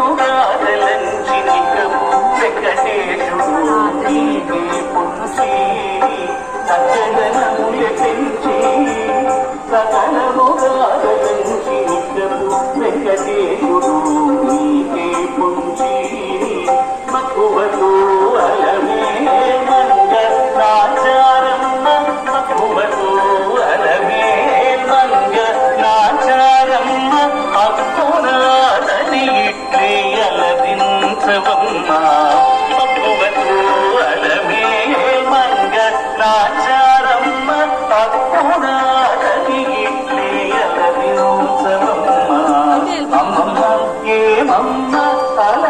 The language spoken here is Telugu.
సకలముగాదలంచి నికము వెంకటేశుడు నీకే పుంసి సకలముల పెంచి సకలముగాదలంచి నికము వెంకటేశుడు నీకే పుంచి మక్కువతో అలమే మంగ నాచారమ్మ మక్కువతో అలమే మంగ నాచారమ్మ అక్కునాదని ఇట్లే అలదించవమ్మ మక్కువతో అలమే మంగ నాచారమ్మ అక్కునాదని ఇట్లే అలదించవమ్మ అమ్మమ్మ ఏమమ్మ అల